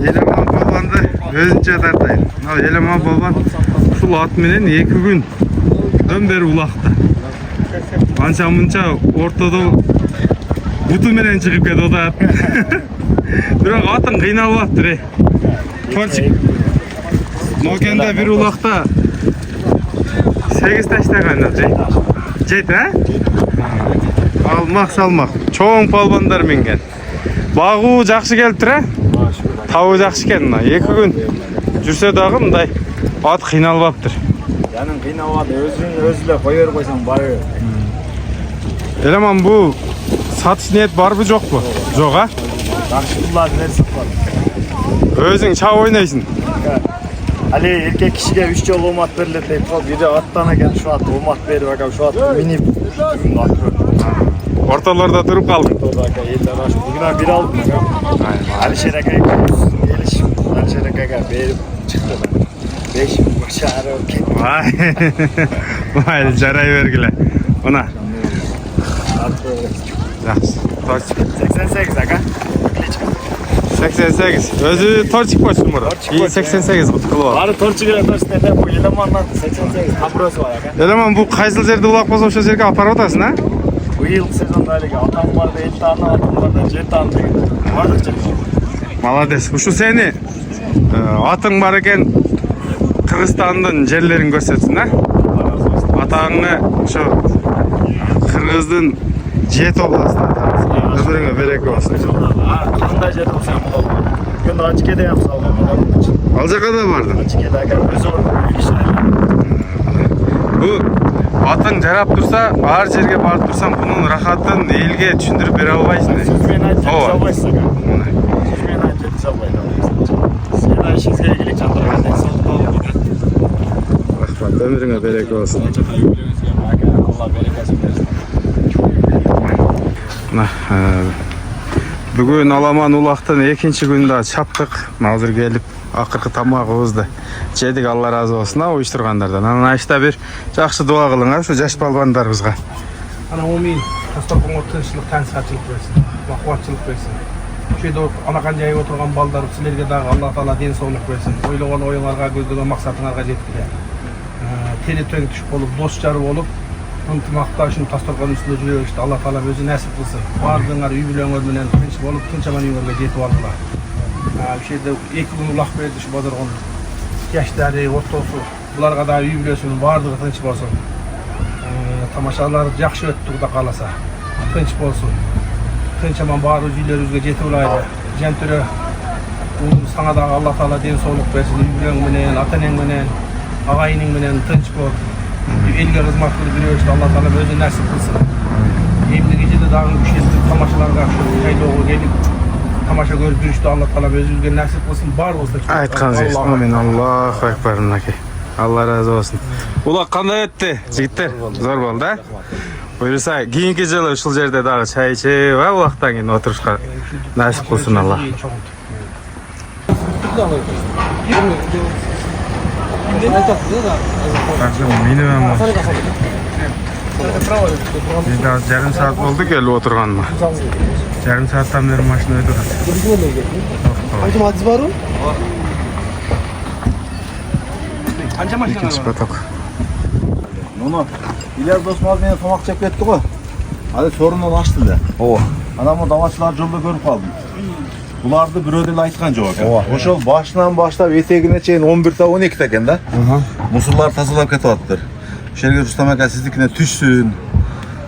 Eleman balbanды өзүнчө тартайын. Мына Eleman балбан ушул ат менен 2 күндөн бери улакта. Анча мынча ортодо буту менен чыгып кетип атат. Бирок атын кыйналып аптыр. Торчик. Нокенде бир улакта 8 таштаган жейт. Жейт, а? Алмак салмак. Чоң палбандар менген. Багуу жакшы келиптир, а? Табы жакшы экен. 2 күн жүрсө дагы мындай ат кыйналып аптыр. Жаның кыйналып өзүлө кое койсоң бары. Элеман бу сатыш ниет барбы жокпу? Жок, а? Жакшы булар берсип бар. Өзүң чап ойнойсуң. Али эркек кишиге 3 жолу умат берилет деп коюп, бири аттан экен ушу ат умат берип ака ушу ат минип Ортолордо туруп калдым. Бүгүн бир алдым ака. Алишер ака келиш, Алишер акага берип чыкты. 5 башары кетти. Вай, жарай бергиле. Мына. Жакшы. 88 ака. 88. Өзү торчик болчу муру. 88 кылып ал. Бары торчук эле торчтен бу Еламандан 88 капросу бар ака. Элеман бу кайсыл жерде улак болсо ошол жерге апарып атасың, а? Быйыл сезонда эле атам бар, эл тааны, атам бар да жер тааны деген. Бардык жер. Молодец. Ушу сени атың бар экен. Кыргызстандын жерлерин көрсөтсүн, а? Атаңны ошо Кыргыздын 7 областына тарасың. Ömrüne bereket olsun. Kanda jedi olsam boldu. Gün Açık'da yapsam boldu. Alcaka'da vardı. Açık'da aga özü orada Bu atın jarap dursa, ağır жерге барып турсаң, bunun rahatın elge түшүндүрүп бере албайсың. Siz beni ayet albayсыз aga. Siz beni ayet albaysız. Sen işinizge ilgili çandırgan sağlık olun. Rahmat, ömrüne bereket olsun. Allah bereketini versin. Бүгүн Аламан улактын экинчи күнүндө чаптык. Азыр келип акыркы тамагыбызды жедик, Алла разы болсун уюштургандардан. Анан айышта бир жакшы дуа кылыңар ушу жаш балбандарыбызга. Ana omin, tasarrufun tınçlık, tensatçılık versin, vakvatçılık versin. Şu şeyde anakan jayıp oturgan baldarım sizlerge dagı Allah Taala den sağlık versin. Oylagan oyuңарга, көздөгөн максатыңарга жеткиле. Teli töң түшүп болуп, дос жары болуп, ынтымакташып тастаркан үстүндө жүрө беришти. Allah Taala өзү насип кылсын. Бардыңар үй бүлөңөр менен тынч болуп, тынчаман үйүңөргө жетип алдылар. Şu şeyde 2 күн улак берди şu базарган. Жаштары, ортосу, буларга да үй бүлөсүнүн бардыгы тынч болсун. Тамашалар жакшы өттү, Кудай кааласа. Тынч болсун. Тынчаман баары үйлөрүбүзгө жетип алайлы. Жантөрө саңа да Allah Taala ден соолук берсин. Үй бүлөң менен, ата энең менен, агайының менен тынч болуп, элге кызмат кылып жүрөбүз. Allah Taala өзү насип кылсын. Эмне кечеде дагы күчтүү тамашаларга шайлоого келип тамаша көрүп жүрүштү. Allah Taala өзүбүзгө насип кылсын. Баарыбызды Айткансыз. Амин. Аллаху акбар. Мынакей. Allah razı olsun. Ulak kандай öttü жигиттер? Зор болду, да? Буюрса, кийинки жылы ушул жерде дагы чай ичип, улактан кийин отурушка насип кылсын Алла. Жарым саат болду келип отурганыма. Жарым сааттан бери машина өтүп. Kanka hadis var mı? İkinci поток. Onu İlyas Osman beni tomak çekip etti koy. Hadi sorununu açtı da. Ооба. Anamı davaçılar jolda görüp kaldım. Bulardı birodel aytkan job ekan. Oşol başından başlap etegine çeyin 11 ta 12 ta ekan da. Musullar tazalap ketyaptır. Şerge Rustam aka sizdikine түшсүн.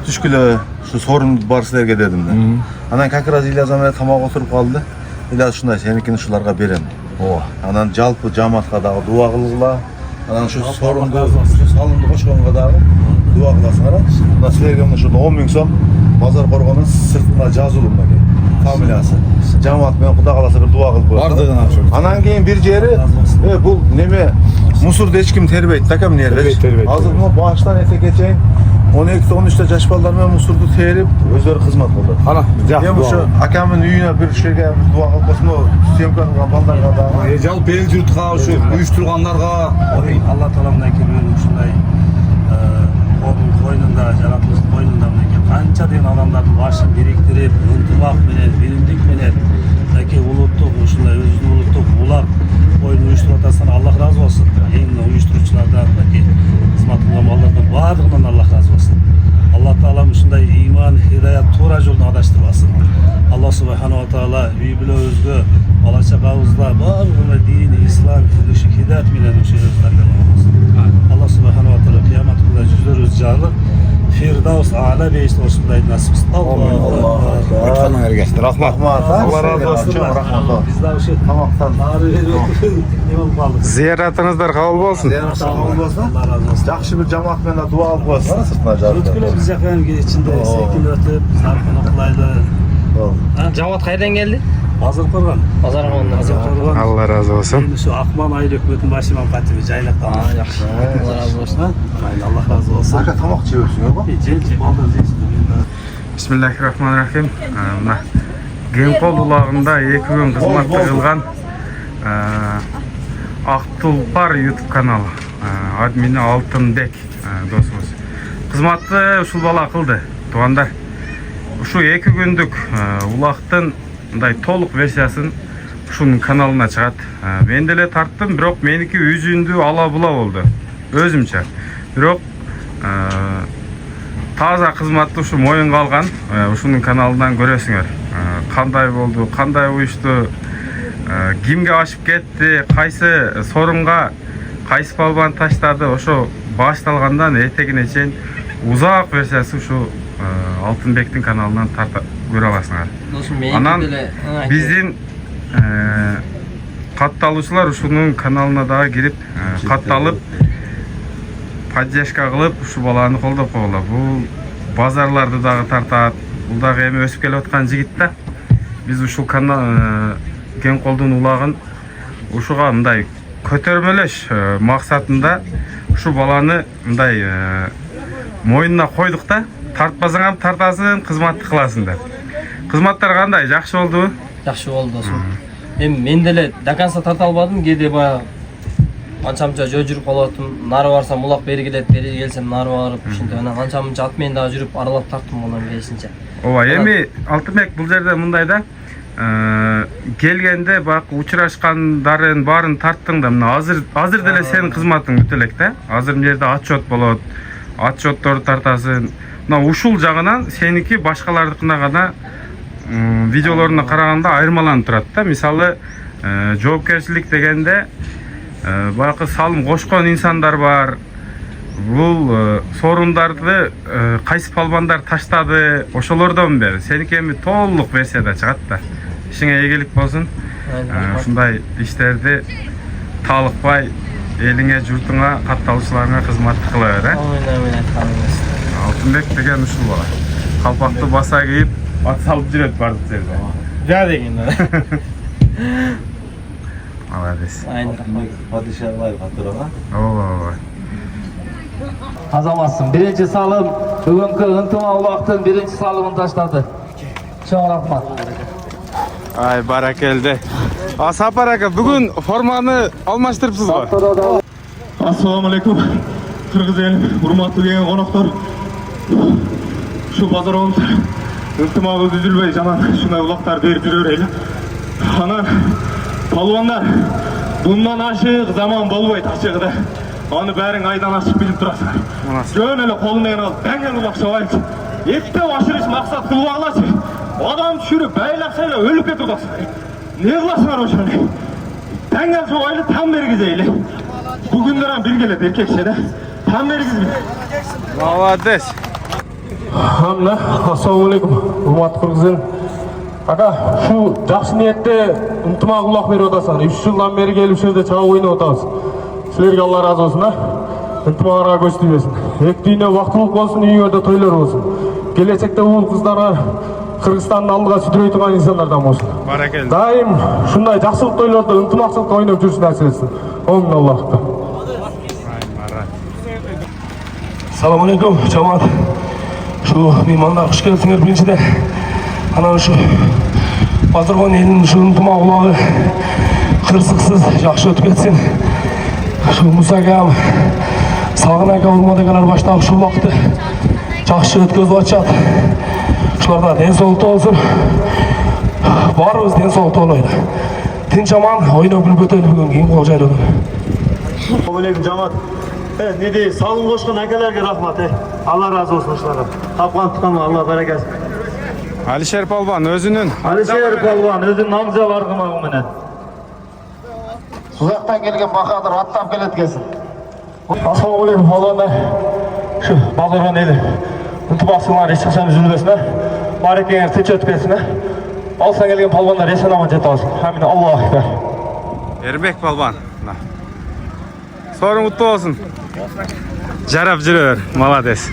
Түшкүлө şu sorun bar sizlerge dedim de. Anan kakraz İlyas amene tamak oturup kaldı. İlyas şunday senikini şularga berem. Anan жалпы жамаатка дагы дуа кылгыла. Anan şu sorundu, salındı koşkanға dagы дуа кыласыңар. Мына силерге ушул 10 000 сом базар коргонун сыртына жазылуу мынакей. Фамилиясы. Жамаат менен Кудай кааласа бир дуа кылып коет. Бардыгына ошо. Анан кийин бир жери бул неме мусорду эч ким тербейт да кем нерде. Азыр мына баштан этекке чейин 12-13 жаш балдар менен мусорду терип өздөрү кызмат кылат. Ана, жакшы. Эми ошо акамдын үйүнө бир жерге дуа кылып койсун, съемка кылган балдарга дагы. Жалпы эл журтка ушу уюштургандарга Allah Taala mынакей ушундай койнунда, жаратылыштын койнунда мынакей канча деген адамдардын башын бириктирип, ынтымак менен, биримдик менен мынакей улуттук ушундай өзүнүн улуттук улак ойун уюштуруп атасыңар. Аллах разы болсун. Эң уюштуруучулардан мынакей кызмат кылган балдардын баардыгынан Аллах разы болсун. Allah Taala ушундай иман, хидаят, туура жолдон адаштырбасын. Аллах Субханаху ва Таала үй бүлөбүз өзгө бала чагабызга баарына дин, ислам, күрөшү хидayat менен ошолордон Алла субханала ва таала кыямат күнү жүзлөрүбүз жагып Фирдаус аала бейиште ошондой насип кылсын. Айтқаның әргесті, рахмат. Allah razı olsun. Rahmat. Биз да ошо Tamamdan. ары бери не болуп калдык. Зияратыңыздар кабыл болсун. Sağ olsun. Алла разы болсун. Жақсы bir cemaat менен dua alып koyasın sırtına Өткүлө биз жака ичинде секин өтүп, сарпын окулайлы. Жамаат кайдан келди? Базар коргон. Базар коргон. Алла разы болсун. Мен ушу Акман айыл өкмөтүнүн баш имам катиби жайлактан. Жакшы. Алла разы болсун. Майли Алла разы болсун. Aka tamak çevirsin ya bak. Жел балдан жейсиң. Бисмиллахиррахманиррахим. Мына Генкол улагында 2 күн кызматты кылган Ак Тулпар YouTube каналы. Админи Алтынбек досубуз. Кызматты ушул бала кылды. Туугандар. Ушу 2 күндүк улактын мындай толук версиясын ушунун каналына чыгат. Мен деле тарттым, бирок меники үзүндүү ала була болду. Өзүмчө. Бирок таза кызматты ушу моюнга алган, ушунун каналынан көрөсүңөр. Кандай болду, кандай уюшту, кимге ашып кетти, кайсы сорунга кайсы балбан таштады, ошо башталгандан этегине чейин узак версиясы ушу Алтынбектин каналынан тарта көрө аласыңар. Анан биздин катталуучулар ушунун каналына дагы кирип катталып поддержка кылып ушу баланы колдоп койгула. Бул базарларды дагы тартат. Бул дагы эми өсүп келип аткан жигит да. Биз ушул канал Генколдун улагын ушуга мындай көтөрмөлөш максатында ушу баланы мындай моюнуна койдук да. Тартпасаң тартасың, кызматты кыласың деп. Кызматтар кандай? Жакшы болдубу? Жакшы болду досум. Эми мен деле до конца тарта албадым, кээде баягы анча-мынча жөө жүрүп калатым. Нары барсам улак бери келет, бери келсем нары барып, ушинтип анан анча-мынча ат менен дагы жүрүп аралап тарттым болом бешинче. Ооба, эми Алтынбек бул жерде мындай да. Келгенде бак учурашкандарын баарын тарттың да, мына азыр деле сенин кызматың бүтө элек да. Азыр бул жерде отчет болот. Отчетторду тартасың. Мына ушул жагынан сеники башкалардыкына гана видеолоруна караганда айырмаланып турат да. Мисалы, жоопкерчилик дегенде баягы салым кошкон инсандар бар. Бул сорундарды кайсы балбандар таштады, ошолордон бери сеники эми толук версияда чыгат да. Ишиңе ийгилик болсун. Ушундай иштерди талыкпай элиңе, журтуңа, катталуучуларыңа кызматты кыла бер. Амин айтканыңыз. Алтынбек деген ушул бала. Калпакты баса кийип, ат салып жүрөт бардык жерде. Жа деген. Молодец. Padişahlar hatırına. Ооба. Азаматсың. Биринчи салым бүгүнкү ынтымак улактын биринчи салымын таштады. Чоң рахмат. Ай, баракелде. Сапар ака, бүгүн форманы алмаштырыпсызбы? Assalamu alaikum. Kırgız elim, urmatlı деген konoktор. Şu pazar olmuş. Ынтымагыбыз үзүлбөй жаман ушундай улактар берип жүрө берели. Анан палвандар, bundan ашык заман болбойт ачыгы да. Аны бәрің айдан ашып билип турасыңар. Жөн эле колунан алып, дәңгел улак чабайчы. Эптеп ашырыш максат кылып алачы. Адам түшүрүп, байлакса эле өлүп кетип атасыңар. Не кыласыңар ошону? Дәңгел чабайлы там бергизейли. Бүгүндөр ham бир келет эркекче да. Там бергизбей. Молодец. Hamla, assalamu alaikum. Урматтуу кыргыз эл. Aka, şu жакшы ниетте ынтымак улак берип атасыңар. 3 жылдан бери келип ушул жерде чабып ойноп атабыз. Силерге Алла разы болсун, а? Ынтымагыңарга көз тийбесин. Эки дүйнө бактылык болсун, үйүңөрдө тойлор болсун. Келечекте бул кыздарга Кыргызстандын алдыга сүдүрөй турган инсандардан болсун. Баракелде. Дайым ушундай жакшылык тойлордо ынтымакчылыкта ойноп жүрүшүн насип этсин. Оң Аллахка. Assalamu alaikum cemaat. Şu mehmanlar hoş gelsiniz birinçide. Ana şu Bazargon elinin şu ынтымак улагы кырсыксыз жакшы өтүп кетсин. Şu Musa agam, Sagın aka Urmadaganlar баштап ушул убакытты жакшы өткөзүп атышат. Ушуларда ден соолукту болсун. Баарыбыз ден соолукту болойлу. Тинч аман ойноп күлүп өтөлү бүгүн кийин кол жайлоодон. Assalamu alaikum cemaat. Ne diyeyim, sağlığın koşkan akalarga rahmat. Allah razı olsun uşlardan. Tapkan tutanma, Allah berekesin. Алишер Палбан өзünün Алишер Палбан өзүнүн аңжал аргымагы менен. Uzaktan gelgen Bahadır atlap gelet gelsin. Assalamualaikum Allah'ına. Şu bazarın eli. Unutmazsınlar, hiç kaçan üzülmesinler. Barekeler tinç ötmesine. Alsan gelgen palvanlar esen aman jet olsun. Amin. Allahu Ekber. Erbek Palban. Sorun mutlu olsun. Jarap жүрөр. Молодец.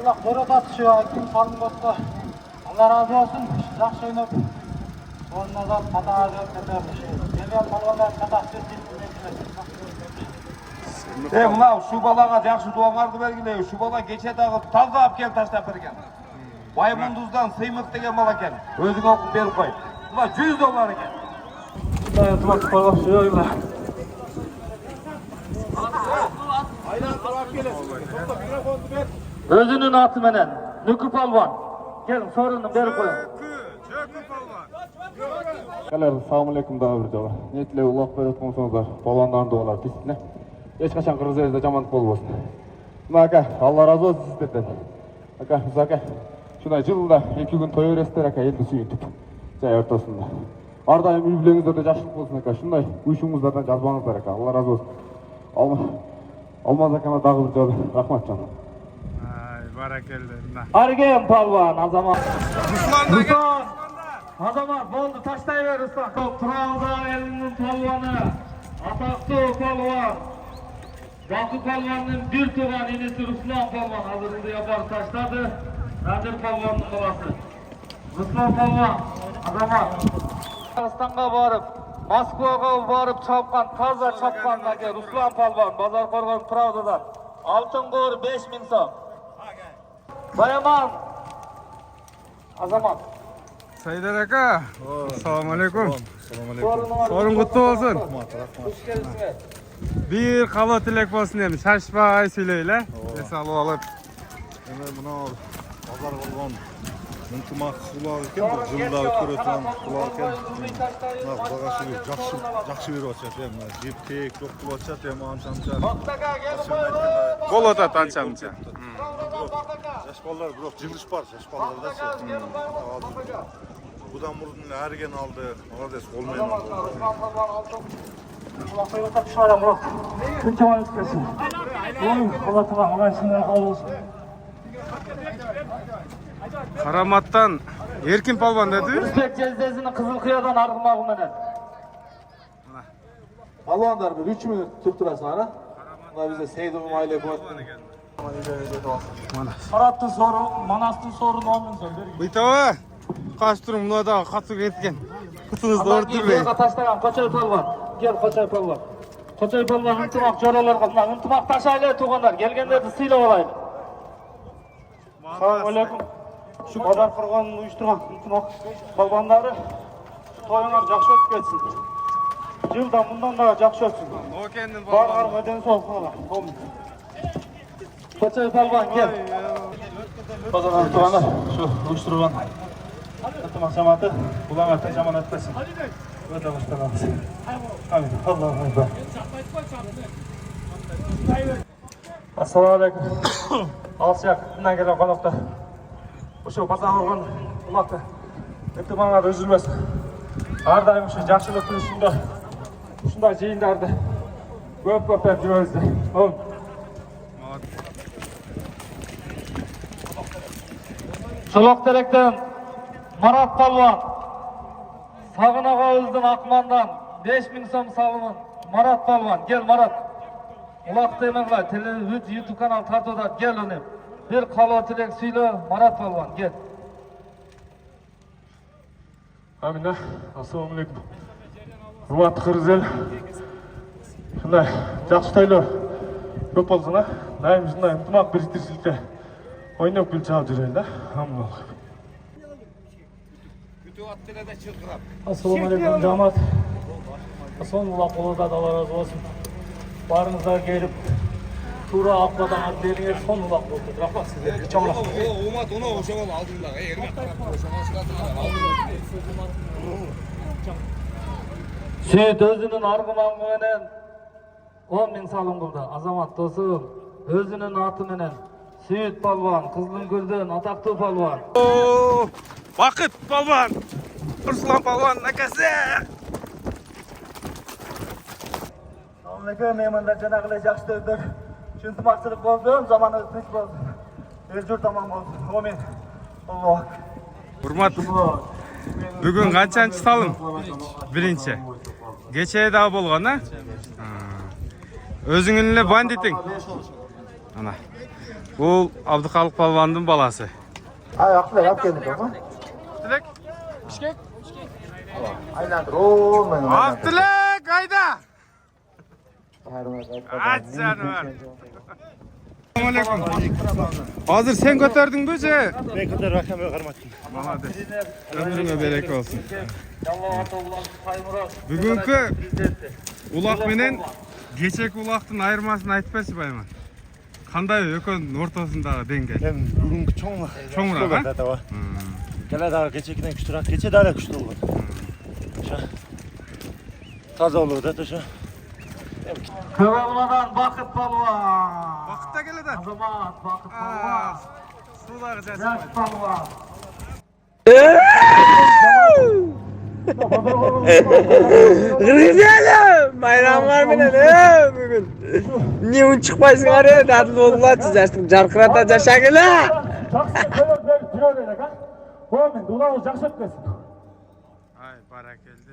Kulak Berat atışıyor, kim sarın botta. Allah razı olsun, жақсы ойнап. Oyununa da hata arıyor, Gelen balonlar hata Mынау şu balaga жақсы дуаңарды бергиле. Şu bala geçe dagı таза алып келип таштап берген. Баймундуздан Сыймык деген бала экен. Өзүң окуп берип кой. Мына $100 экен. Tımak koyuyor. Özünün atı menen, Nükü Palvan. Gelin sorunu berip koyun. Assalamu alaikum daha bir jaba. Niyetle Allah berip bolsоңуздар. Баландарың doğalar pisine. Eç kaçan kırmızı yerinde jamanlık bolбосын. Aka, Allah razı olsun sizlerden. Aka, biz aka. Şuna жылда 2 gün toy öresizler aka, eldi suyuntуп. Жай ортосунда. Ар дайым үй бүлөңүздөрдө жакшылык болсун aka. Шундай уюшуңуздардан жазбаңыздар aka. Allah razı olsun. Алмаз акама дагы bir жолу рахмат жан. Barakelli. Argen Palvan, Azamat. Ruslan. Azamat, boldu taşlayıver Ruslan. Turavza elinin palvanı. Ataklı palvan. Bakı palvanın bir tuğan inisi Ruslan palvan. Hazırlığı yapar taşladı. Nadir palvanın babası. Ruslan palvan, Azamat. Kırgızстанга barıp, Moskvaga barıp çapkan, taza çapkan Ruslan palvan. Bazar Korgon Pravdadan. Altın gol 5000 so'm. Bayaman. Azamat. Saydar aka. Assalamu alaikum. Sorun kutlu olsun. Bir kalo tilek olsun dedim. Şaşpay söyleyle. Esalı alıp. Hemen buna pazar olgan ынтымақ кулак экен, бир жылда өткөрө турган кулак экен. Мына Кудайга шүгүр, жакшы берип атышат, мына жеп тек жок кылып атышат, анча-мынча. Кол атат анча-мынча. Жаш балдар бирок жылыш бар, жаш балдардачы. Будан мурдун әрген алды, молодец, кол менен алды. Karamattan Erkin Palvan dedi. Üspek Cezdesi'nin Kızılkıya'dan argımağı menen. Balvanlar bir 3 minut tutturasın ana. Buna bize Seydov'un aile koyatın. Karat'ın soru, Manast'ın sorunu 10 bin soru. Bıytava. Kaç durum buna da katı etken. Kıtınız doğru durmayın. Taşlayan Koçay Palvan. Gel Koçay Palvan. Koçay Palvan ıntımak joralarga, ıntımak taşayla tuğanlar. Gelgenlerdi sıyla olaydı. Assalamu alaikum. Şu Bazar Korgon'un uyuşturgan ıntımak palvanları toyuңар жақсы өтүп кетсин. Жылдан мындан да жақсы өтсүн. Баргар өдөн соолсуңар. Koçay Palvan gel. Bazardan tuğanlar şu uyuşturgan ıntımak cemaati kulağına tek zaman etmesin. Öde başlanamız. Amin. Allah'a emanet. Assalamu alaikum. Alışak, bundan gelen konakta. Şu Bazar Korgon kulakta. Ынтымаңар үзүлбөсүн. Ар дайым ушу жакшылыктын үстүндө ушундай жыйындарды көп берип жүрөбүз. Шолоктеректен Марат Палван, Сагын агабыздын Акмандан 5000 сом салымын. Марат Палван, гел Марат. Улактыймынга телевизион YouTube канал тартууда гел уну. Bir кало тилек сүйлө Марат Палван, гел. Амина, ассаламу алейкум. Урматтуу кыргыз эл. Шундай жакшы тойлор көп болсун а. Дайым ушундай ынтымак бириктирчиликте ойноп күл чаап жүрөйүн да. Амин. Assalamu alaikum cemaat. Sonunda kolunda da Allah razı olsun. Barınıza gelip Tura Akba'dan adliyeliğe sonunda oldu. Rahmat size. Çamla. Umat onu oşamal aldığında. Ermek oşamal çıkarttılar. Süt özünün argıman menen 10 bin salım kıldı. Azamat dostum özünün atı menen Süyüt palvan, Kızılgül'den ataklı palvan. Oo, Bakıt palvan. Ruslan palvan nakası. Assalamualaikum mehmonlar, janagılar yaxshi dövdür. Şıntımaqçılık oldu, zamanı tinch oldu. El-jur tamam oldu. Amin. Allah. Hurmat. Bugün kaçıncı salım? Birinci. Geçeye daha bolgan ha? Özüngünle banditin. Ana. Bu Abdülkalık palvandın balası. Ay, aklı yap geldik ama. Dilek. Bişkek. Aylandır. Olmayın. Abdülek ayda. Aç canım. Selamünaleyküm. Hazır sen götürdün böce. Ben kadar rakam yok armatçım. Hadi. Ömrüne bereket olsun. Bugünkü ulak menen geçek ulaktın ayırmasını aytpaysiz bayman. Kanday ökönün ortasınдағы denge? Ben bugünkü çoğunluk. Çoğunluk ha? Gele daha geçekiden küçük, geçe daha küçük olur. Taze olur da şu. Kıvılmadan Bakıt palvan. Vakıtta gele de. Azamat Bakıt palvan. Sudağı cazı. Yaş palvan. Güzelim. Bayramlar menen bugün. Niye un çıkpaysın araya? Dadıl oldular çizersin. Jarkırata jaşagila. Жақсы көйлек беріп жүре берек, а? О, мен дулауыз жақсы өтпесін. Ay barakeldi.